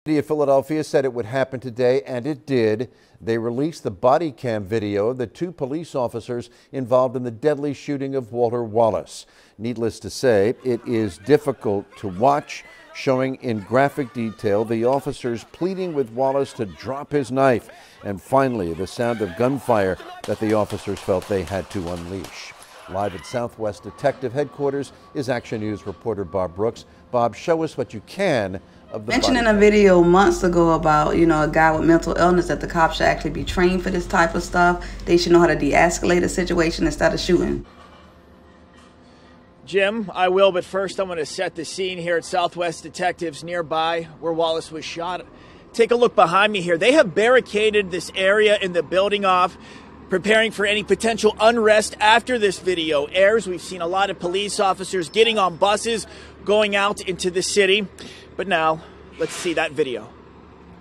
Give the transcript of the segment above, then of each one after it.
The city of Philadelphia said it would happen today, and it did. They released the body cam video of the two police officers involved in the deadly shooting of Walter Wallace. Needless to say, it is difficult to watch, showing in graphic detail the officers pleading with Wallace to drop his knife, and finally the sound of gunfire that the officers felt they had to unleash. Live at Southwest Detective Headquarters is Action News reporter Bob Brooks. Bob, show us what you can of the mentioned in a video months ago about, a guy with mental illness, that the cops should actually be trained for this type of stuff. They should know how to de-escalate a situation instead of shooting. Jim, I will, but first I want to set the scene here at Southwest Detectives nearby where Wallace was shot. Take a look behind me here. They have barricaded this area in the building off, preparing for any potential unrest after this video airs. We've seen a lot of police officers getting on buses, going out into the city. But now, let's see that video.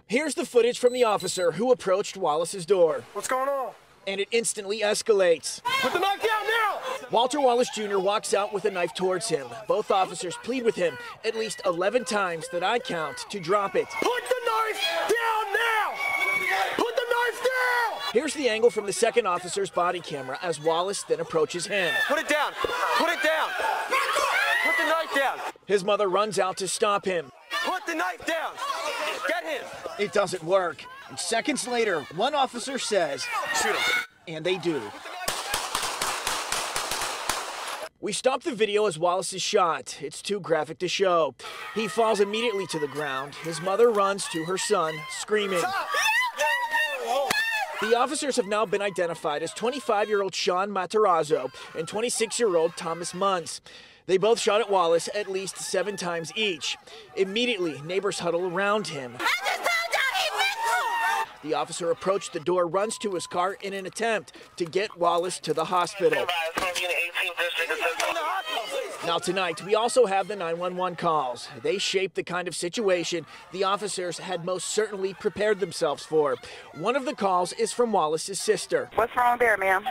Here's the footage from the officer who approached Wallace's door. What's going on? And it instantly escalates. Put the knife down now! Walter Wallace Jr. walks out with a knife towards him. Both officers plead with him at least 11 times that I count to drop it. Put the knife down now! Put the knife down! Here's the angle from the second officer's body camera as Wallace then approaches him. Put it down! Put it down! Put the knife down! His mother runs out to stop him. Put the knife down! Get him! It doesn't work. And seconds later, one officer says, "Shoot him." And they do. We stop the video as Wallace is shot. It's too graphic to show. He falls immediately to the ground. His mother runs to her son, screaming. The officers have now been identified as 25-year-old Sean Matarazzo and 26-year-old Thomas Muntz. They both shot at Wallace at least 7 times each. Immediately, neighbors huddle around him. The officer approached the door, runs to his car in an attempt to get Wallace to the hospital. Now tonight, we also have the 911 calls. They shape the kind of situation the officers had most certainly prepared themselves for. One of the calls is from Wallace's sister. What's wrong there, ma'am?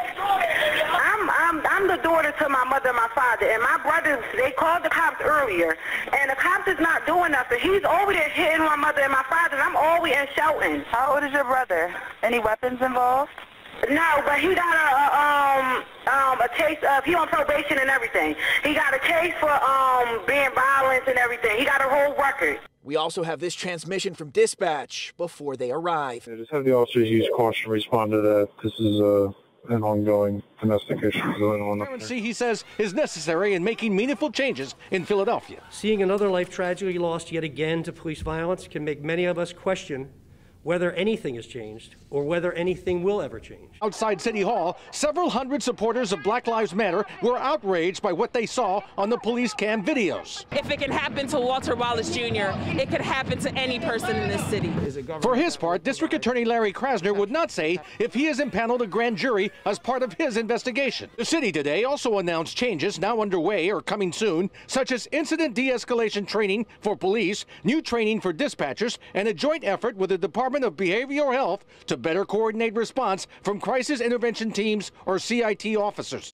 I'm the daughter to my mother and my father, and my brothers, they called the cops earlier, and the cops is not doing nothing. He's over there hitting my mother and my father, and I'm always shouting. How old is your brother? Any weapons involved? No, but he got a case of, he on probation and everything. He got a case for being violent and everything. He got a whole record. We also have this transmission from dispatch before they arrive. Just have the officers use caution, respond to that. This is an ongoing domestic issue going on up there. He says is necessary in making meaningful changes in Philadelphia. Seeing another life tragically lost yet again to police violence can make many of us question whether anything has changed or whether anything will ever change. Outside City Hall, several hundred supporters of Black Lives Matter were outraged by what they saw on the police cam videos. If it can happen to Walter Wallace Jr., it could happen to any person in this city. For his part, District Attorney Larry Krasner would not say if he has impaneled a grand jury as part of his investigation. The city today also announced changes now underway or coming soon, such as incident de-escalation training for police, new training for dispatchers, and a joint effort with the Department of Behavioral Health to better coordinate response from crisis intervention teams or CIT officers.